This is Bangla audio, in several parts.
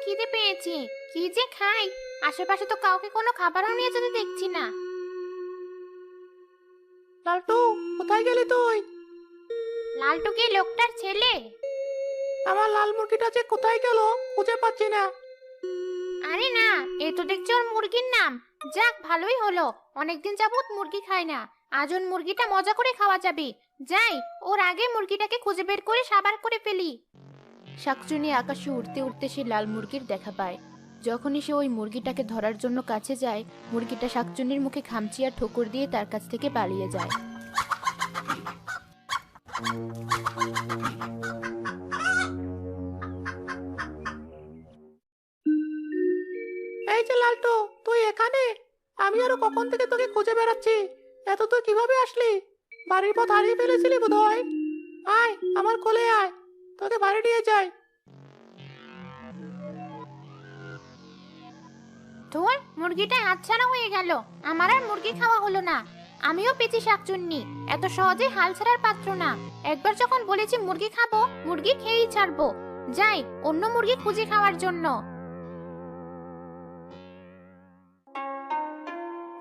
খিদে পেয়েছে। কি যে খাই, আশেপাশে তো কাউকে কোনো খাবারও নিয়ে যেতে দেখছি না। লালটু, কোথায় গেলি তুই? লালটু কি লোকটার ছেলে? আমার লাল মুরগিটা যে কোথায় গেল খুঁজে পাচ্ছি না। আরে না, এ তো দেখছি ওর মুরগির নাম। যাক, ভালোই হলো, অনেকদিন যাবত মুরগি খাই না। আজ ওর মুরগিটা মজা করে খাওয়া যাবে। যাই, ওর আগে মুরগিটাকে খুঁজে বের করে সাবার করে ফেলি। শাকচুনি আকাশে উড়তে উড়তে সে লাল মুরগির দেখা পায়। যখনই সে ওই মুরগিটাকে ধরার জন্য কাছে যায়, মুরগিটা শাকচুনির মুখে খামচি আর ঠোকর দিয়ে তার কাছ থেকে পালিয়ে যায়। এই যে লালটু, তুই এখানে? আমি আরো কখন থেকে তোকে খুঁজে বেড়াচ্ছি। এত তুই কিভাবে আসলি? বাড়ির পথ হারিয়ে ফেলেছিলি বোধহয়। আয়, আমার কোলে আয়, তোকে বাড়ি নিয়ে যাই। তোর মুরগিটা হাতছাড়া হয়ে গেল। আমার আর মুরগি খাওয়া হলো না। আমিও পেয়েছি শাকচুন্নি, এত সহজে হাল ছাড়ার পাত্র না। একবার যখন বলেছি মুরগি খাবো, মুরগি খেয়েই ছাড়বো। যাই, অন্য মুরগি খুঁজে খাওয়ার জন্য।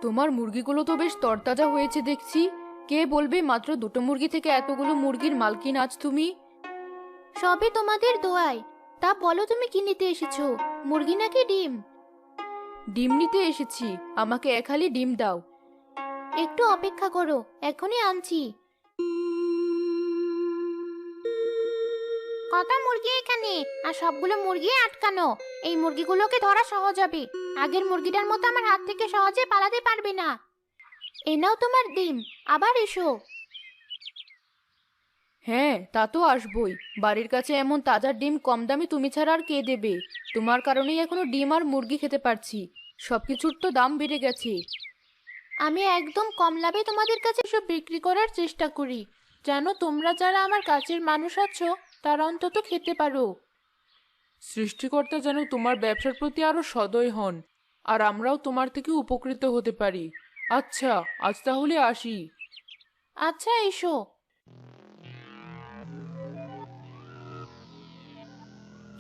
তোমার মুরগিগুলো তো বেশ তরতাজা হয়েছে দেখছি। কে বলবে মাত্র দুটো মুরগি থেকে এতগুলো মুরগির মালকিন আজ তুমি? সবই তোমাদের দোয়ায়। তা বলো, তুমি কি নিতে এসেছো, মুরগি নাকি ডিম? ডিম নিতে এসেছি, আমাকে এক হালি ডিম দাও। একটু অপেক্ষা করো, এখনই আনছি। কত মুরগি এখানে, আর সবগুলো মুরগি আটকানো। এই মুরগিগুলোকে ধরা সহজ হবে। আগের মুরগিটার মতো আমার হাত থেকে সহজে পালাতে পারবে না। এ নাও তোমার ডিম, আবার এসো। হ্যাঁ, তা তো আসবই। বাড়ির কাছে এমন তাজা ডিম কম দামে তুমি ছাড়া আর কে দেবে? তোমার কারণেই এখনো ডিম আর মুরগি খেতে পারছি। সবকিছুর তো দাম বেড়ে গেছে। আমি একদম কম লাভে তোমাদের কাছে সব বিক্রি করার চেষ্টা করি, জানো। তোমরা যারা আমার কাছের মানুষ আছো, তারা অন্তত খেতে পারো। সৃষ্টিকর্তা যেন তোমার ব্যবসার প্রতি আরো সদয় হন, আর আমরাও তোমার থেকে উপকৃত হতে পারি। আচ্ছা, আজ তাহলে আসি। আচ্ছা, এসো।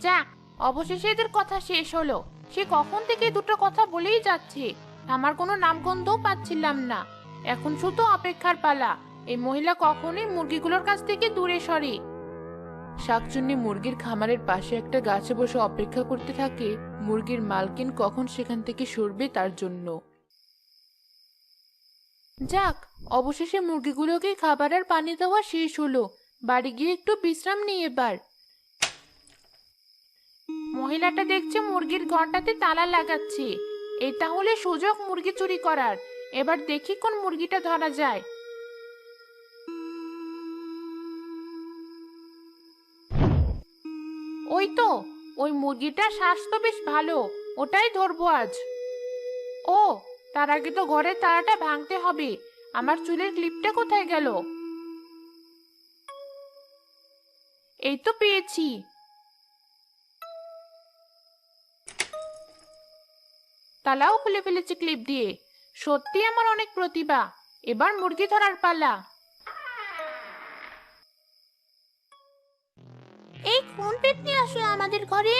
যাক, অবশেষে এদের কথা শেষ হলো। সে কখন থেকে দুটো কথা বলেই যাচ্ছে, আমার কোনো নামগন্ধও পাচ্ছিলাম না। এখন শুধু অপেক্ষার পালা, এই মহিলা কখনোই মুরগিগুলোর কাছ থেকে দূরে সরে। শাকচুন্নি মুরগির খামারের পাশে একটা গাছে বসে অপেক্ষা করতে থাকে মুরগির মালকিন কখন সেখান থেকে সরবে তার জন্য। যাক, অবশেষে মুরগিগুলোকে খাবার আর পানি দেওয়া শেষ হলো। বাড়ি গিয়ে একটু বিশ্রাম নিই এবার। মহিলাটা দেখছে মুরগির ঘরটাতে তালা লাগাচ্ছে। এই তাহলে সুযোগ মুরগি চুরি করার। এবার দেখি কোন মুরগিটা ধরা যায়। ওই তো, ওই মুরগিটার শ্বাস তো বেশ ভালো, ওটাই ধরবো আজ। ও, তার আগে তো ঘরের তালাটা ভাঙতে হবে। আমার চুলের ক্লিপটা কোথায় গেল? এই তো পেয়েছি। তালাও খুলে ফেলেছি ক্লিপ দিয়ে। সত্যি আমার অনেক প্রতিভা। এবার মুরগি ধরার পালা। এই কোন পেতনি আসলো আমাদের ঘরে?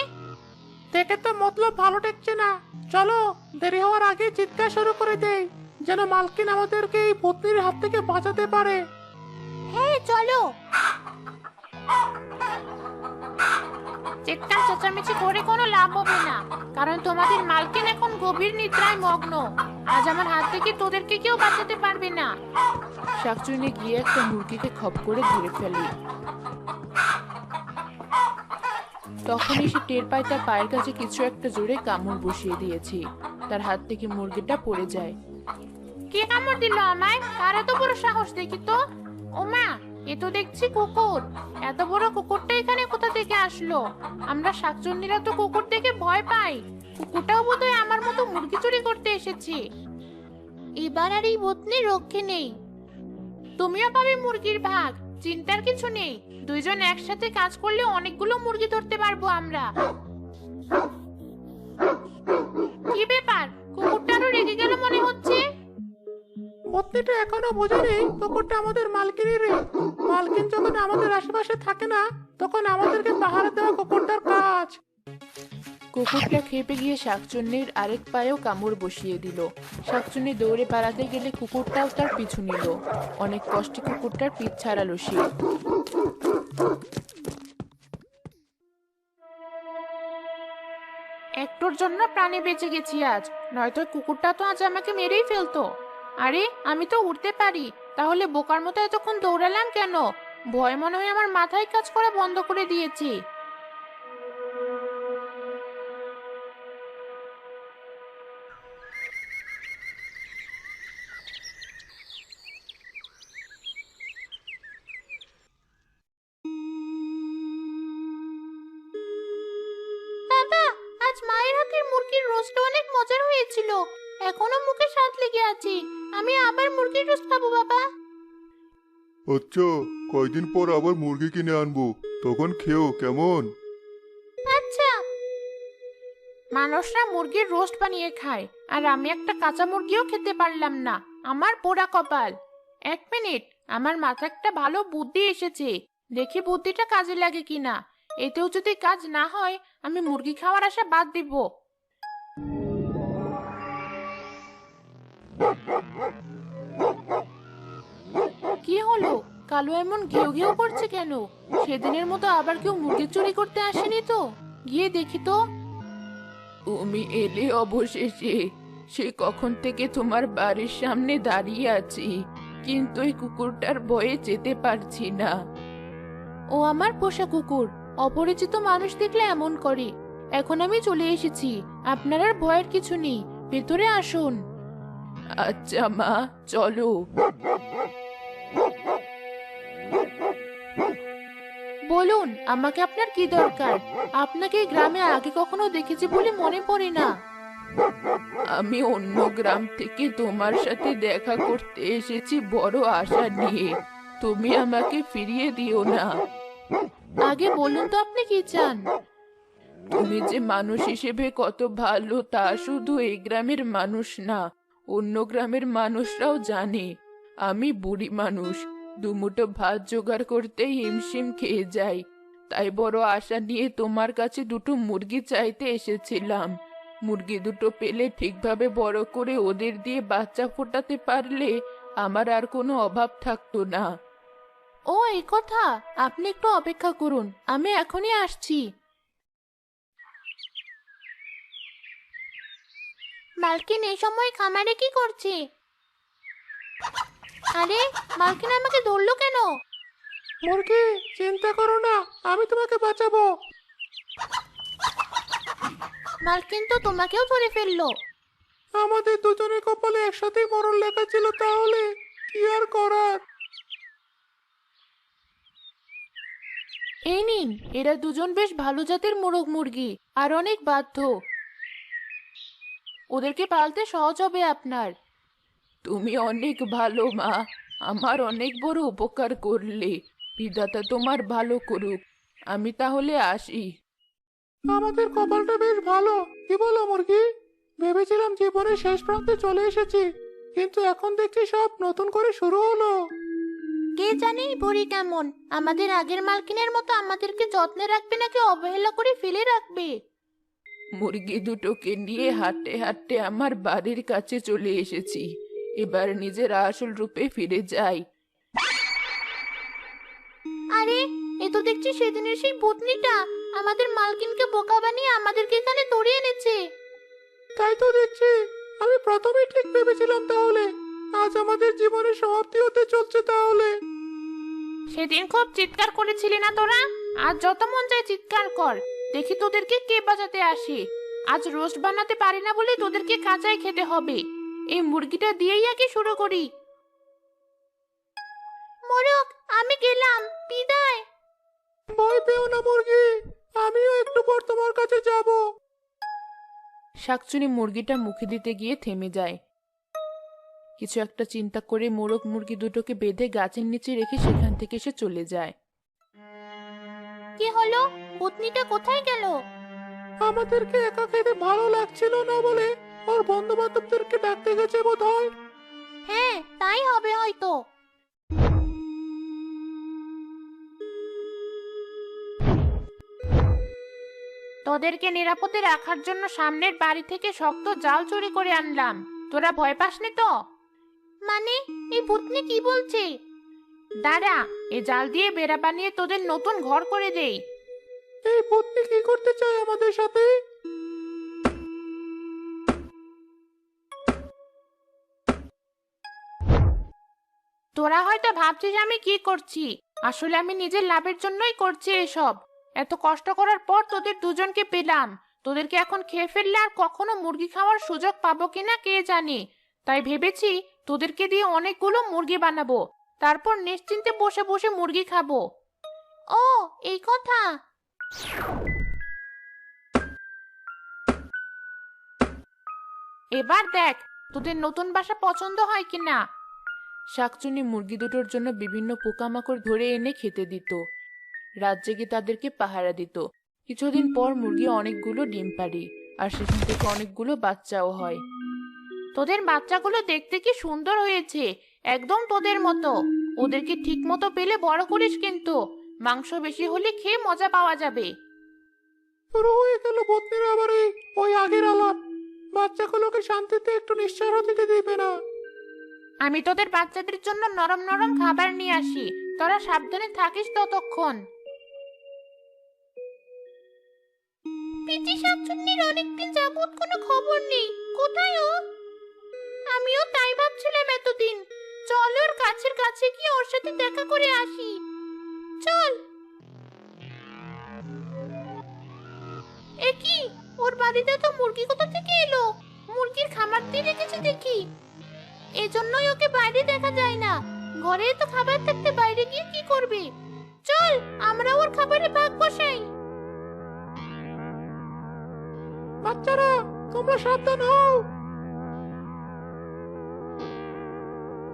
দেখে তো মতলব ভালো ঠেকছে না। চলো, দেরি হওয়ার আগে চিৎকার শুরু করে দেই, যেন মালকিন আমাদেরকে এই পত্নীর হাত থেকে বাঁচাতে পারে। হ্যাঁ, চলো। চিৎকার চেঁচামেচি করে কোনো লাভ হবে না, কারণ তোমাদের মালকিন এখন গভীর নিদ্রায় মগ্ন। আজ আমার হাত থেকে তোদেরকে কেউ বাঁচাতে পারবে না। শাকচুন্নি গিয়ে একটা মুরগিকে খপ করে ধরে ফেলে। তখনই সে টের পায় তার পায়ের কাছে কিছু একটা জোরে কামড় বসিয়ে দিয়েছে। তার হাত থেকে মুরগিটা পড়ে যায়। কে কামড় দিল আমায়? কার এত বড় সাহস দেখি তো। ওমা, এ তো দেখছি কুকুর। এত বড় কুকুরটা এখানে কোথা থেকে আসলো? আমরা শাকচুন্নিরা তো কুকুর দেখে ভয় পাই। কুকুরটাও বোধহয় আমার মতো মুরগি চুরি করতে এসেছে। এবার আর এই বতনির রক্ষে নেই। তুমিও পাবে মুরগির ভাগ, চিন্তার কিছু নেই। দুইজন একসাথে কাজ করলে অনেকগুলো মুরগি ধরতে পারবো আমরা। কি ব্যাপার, কুকুরটা আরো রেগে গেল মনে হচ্ছে। পত্নীটা এখনো বোঝেনি কুকুরটা আমাদের মালকিনেরই। মালকিন যখন আমাদের আশেপাশে থাকে না, তখন আমাদেরকে পাহারা দেওয়া কুকুরটার কাজ। কুকুরটা খেপে গিয়ে শাকচুন্নির আরেক পায়েও কামড় বসিয়ে দিল। শাকচুন্নি দৌড়ে পালাতে গেলে কুকুরটাও তার পিছু নিল। অনেক কষ্টে কুকুরটার পিঠ ছাড়ালো সে। একটুর জন্য প্রাণে বেঁচে গেছি আজ, নয়তো ওই কুকুরটা তো আজ আমাকে মেরেই ফেলতো। আরে আমি তো উড়তে পারি, তাহলে বোকার মতো এতক্ষণ দৌড়ালাম কেন? ভয় মনে হয় আমার মাথায় কাজ করা বন্ধ করে দিয়েছে। বাবা, আজ মায়ের হাতের মুরগির রোস্ট অনেক মজার হয়েছিল। এখনো মুখে স্বাদ লেগে আছে। আমি আবার মুরগির রোস্ট খাবো বাবা। আচ্ছা, কয়দিন পর আবার মুরগি কিনে আনবো, তখন খেও কেমন? আচ্ছা। মানুষরা মুরগির রোস্ট বানিয়ে খায়, আর আমি একটা কাঁচা মুরগিও খেতে পারলাম না। আমার পোড়া কপাল। এক মিনিট, আমার মাথায় একটা ভালো বুদ্ধি এসেছে। দেখি বুদ্ধিটা কাজে লাগে কিনা। এতেও যদি কাজ না হয়, আমি মুরগি খাওয়ার আশা বাদ দিব। কি হলো? কালো এমন ঘেউ ঘেউ করছে কেন? সেদিনের মতো আবার কেউ মুরগি চুরি করতে আসেনি তো? গিয়ে দেখি তো। তুমি এলে অবশেষে। সে কখন থেকে তোমার বাড়ির সামনে দাঁড়িয়ে আছি, কিন্তু এই কুকুরটার ভয়ে যেতে পারছি না। ও আমার পোষা কুকুর, অপরিচিত মানুষ দেখলে এমন করে। এখন আমি চলে এসেছি, আপনার আর ভয়ের কিছু নেই। ভেতরে আসুন। আচ্ছা মা, চলো। বলুন, আমাকে আপনার কি দরকার? আপনাকে এই গ্রামে আগে কখনো দেখেছি বলে মনে পড়ে না। আমি অন্য গ্রাম থেকে তোমার সাথে দেখা করতে এসেছি বড় আশা নিয়ে। তুমি আমাকে ফিরিয়ে দিও না। আগে বলুন তো আপনি কি চান? তুমি যে মানুষ হিসেবে কত ভালো তা শুধু এই গ্রামের মানুষ না, অন্য গ্রামের মানুষরাও জানে। আমি বুড়ি মানুষ, দুমুঠো ভাত জোগাড় করতে হিমশিম খেয়ে যাই। তাই বড় আশা নিয়ে তোমার কাছে দুটো মুরগি চাইতে এসেছিলাম। মুরগি দুটো পেলে ঠিকভাবে বড় করে ওদের দিয়ে বাচ্চা ফোটাতে পারলে আমার আর কোনো অভাব থাকতো না। ও এই কথা, আপনি একটু অপেক্ষা করুন, আমি এখনই আসছি। মালকিন এই সময় খামারে কি করছে? আরে, মালকিন আমাকে ধরলো কেন? মুরগি, চিন্তা করো না, আমি তোমাকে বাঁচাবো। মালকিন তো তোমাকেও ধরে ফেললো। আমাদের দুজনের কপালে একসাথেই মরণ লেখা ছিল, তাহলে কি আর করার। এই নিন, এরা দুজন বেশ ভালো জাতের মোরগ মুরগি আর অনেক বাধ্য। ওদেরকে পালতে সহজ হবে আপনার। তুমি অনেক ভালো মা, আমার অনেক বড় উপকার করলে। বিধাতা তোমার ভালো করুক। আমি তাহলে আসি। আমাদের কপালটা বেশ ভালো, কি বলো মুরগি? ভেবেছিলাম জীবনের শেষ প্রান্তে চলে এসেছি, কিন্তু এখন দেখছি সব নতুন করে শুরু হলো। কে জানে এই বুড়ি কেমন, আমাদের আগের মালকিনের মতো আমাদেরকে যত্নে রাখবে নাকি অবহেলা করে ফেলে রাখবে। মুরগি দুটোকে নিয়ে হাঁটতে হাঁটতে আমার বাড়ির কাছে চলে এসেছি। এবার নিজের আসল রূপে ফিরে যাই। আরে, এ তো দেখছি সেদিনের সেই ভূতনিটা আমাদের মালকিনকে বোকা বানিয়ে আমাদেরকে এখানে ধরে এনেছে। তাই তো দেখছি, আমি প্রথমেই ঠিক ভেবেছিলাম। তাহলে আজ আমাদের জীবনের সমাপ্তি হতে চলছে তাহলে। সেদিন খুব চিৎকার করেছিলি না তোরা? আজ যত মন চায় চিৎকার কর, দেখি তোদেরকে কে বাঁচাতে আসে। আজ রোস্ট বানাতে পারি না বলে তোদেরকে কাঁচাই খেতে হবে। এই মুরগিটা দিয়েই আগে শুরু করি। মোরগ, আমি গেলাম, বিদায়। ভয় পেও না মুরগি, আমিও একটু পর তোমার কাছে যাব। শাকচুনি মুরগিটা মুখে দিতে গিয়ে থেমে যায়। কিছু একটা চিন্তা করে মোরগ মুরগি দুটোকে বেঁধে গাছের নিচে রেখে সেখান থেকে সে চলে যায়। কি হলো? ভূতনিটা কোথায় গেল? আমাদেরকে একা খেতে ভালো লাগছিল না বলে ওর বন্ধু বান্ধবদেরকে ডাকতে গেছে বোধহয়। হ্যাঁ, তাই হবে হয়তো। তোদেরকে নিরাপদে রাখার জন্য সামনের বাড়ি থেকে শক্ত জাল চুরি করে আনলাম। তোরা ভয় পাসনি তো? মানে এই ভূতনি কি বলছে? দাঁড়া, এই জাল দিয়ে বেড়া বানিয়ে তোদের নতুন ঘর করে দেই। এই পত্নী কি করতে চায় আমাদের সাথে? তোরা হয়তো ভাবছিস আমি কি করছি, আসলে আমি নিজের লাভের জন্যই করছি এসব। এত কষ্ট করার পর তোদের দুজনকে পেলাম। তোদেরকে এখন খেয়ে ফেললে আর কখনো মুরগি খাওয়ার সুযোগ পাবো কিনা কে জানে। তাই ভেবেছি তোদেরকে দিয়ে অনেকগুলো মুরগি বানাবো, তারপর নিশ্চিন্তে বসে বসে মুরগি খাবো। ও, এই কথা। এবার দেখ তোদের নতুন বাসা পছন্দ হয় কিনা। শাকচুন্নি মুরগি দুটোর জন্য বিভিন্ন পোকামাকড় ধরে এনে খেতে দিত। রাত জেগে তাদেরকে পাহারা দিত। কিছুদিন পর মুরগি অনেকগুলো ডিম পাড়ে, আর সেখান থেকে অনেকগুলো বাচ্চাও হয়। তোদের বাচ্চাগুলো দেখতে কি সুন্দর হয়েছে, একদম তোদের মতো। ওদেরকে ঠিক মতো পেলে বড় করিস কিন্তু, মাংস বেশি হলে খেয়ে মজা পাওয়া যাবে। শুরু হয়ে গেল পত্নীর আবার ওই আগের আলাপ। বাচ্চাগুলোকে শান্তিতে একটু নিঃশ্বাস দিতে দিবে না। আমি তোদের বাচ্চাদের জন্য নরম নরম খাবার নিয়ে আসি, তোরা সাবধানে থাকিস ততক্ষণ। পিচি শাকচুন্নির অনেকদিন যাবত কোনো খবর নেই, কোথায় ও? আমিও তাই ভাবছিলাম এতদিন। চল ওর কাছের কাছে গিয়ে ওর সাথে দেখা করে আসি। চল। এ কি, ওর বাড়িতে তো মুরগি কোথা থেকে এলো? মুরগির খামার দিয়ে রেখেছে দেখি। এজন্যই ওকে বাইরে দেখা যায় না। ঘরে তো খাবার থাকতে বাইরে গিয়ে কি করবে? চল আমরা ওর খাবারে ভাগ বসাই। বাচ্চারা, তোমরা সাবধান হও।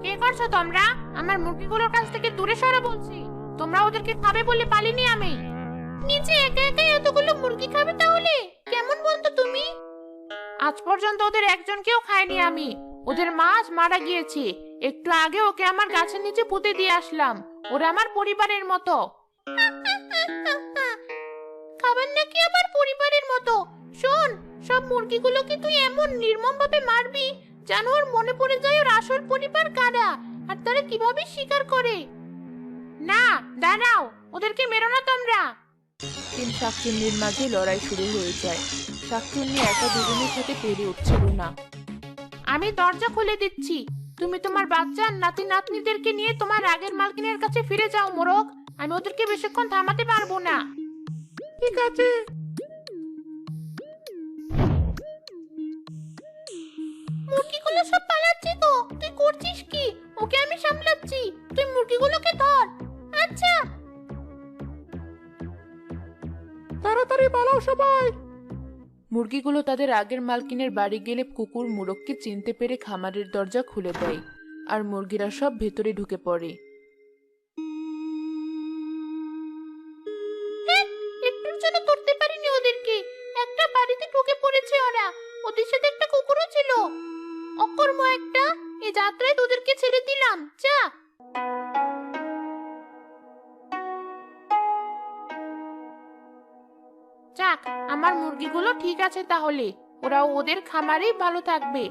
কি করছো তোমরা? আমার মুরগিগুলোর কাছ থেকে দূরে সরে বলছি। তোমরা ওদেরকে খাবে বলে পালিনি আমি। নিচে একা একা এতগুলো মুরগি খাবে তাহলে? কেমন বলতো তুমি? আজ পর্যন্ত ওদের একজনকেও খাইনি আমি। ওদের মা আজ মারা গিয়েছে। একটু আগে ওকে আমার গাছের নিচে পুঁতে দিয়ে আসলাম। ওরা আমার পরিবারের মতো। খাবার নাকি আমার পরিবারের মতো? শোন, সব মুরগিগুলোকে তুই এমন নির্মম ভাবে মারবি যেন ওর মনে পড়ে যায় ওর আসল পরিবার কারা আর তারা কিভাবে শিকার করে। না, দাঁড়াও, ওদেরকে মেরো না তোমরা। কিন্তু শাকচুন্নির মাঝে লড়াই শুরু হয়ে যায়। শাকচুন্নি একা দুজনের সাথে পেরে উঠছিল না। আমি দরজা খুলে দিচ্ছি। তুমি তোমার বাচ্চা আর নাতি নাতনিদেরকে নিয়ে তোমার আগের মালকিনের কাছে ফিরে যাও মোরগ। আমি ওদেরকে বেশিক্ষণ থামাতে পারবো না। ঠিক আছে। মুরগিগুলো সব পালাচ্ছে তো, তুই করছিস কি? ওকে আমি সামলাচ্ছি, তুই মুরগিগুলোকে ধর। আচ্ছা। তাড়াতাড়ি পালাও সবাই। মুরগিগুলো তাদের আগের মালকিনের বাড়ি গেলে কুকুর মুরগকে চিনতে পেরে খামারের দরজা খুলে দেয়, আর মুরগিরা সব ভেতরে ঢুকে পড়ে। একটুর জন্য ধরতে পারিনি ওদেরকে। একটা বাড়িতে ঢুকে পড়েছে ওরা। ওদের সাথে একটা কুকুরও ছিল। অকর্ম একটা। এই যাত্রায় তোদেরকে ছেড়ে দিলাম, যা। যাক, আমার মুরগিগুলো ঠিক আছে তাহলে। ওরা ওদের খামারেই ভালো থাকবে।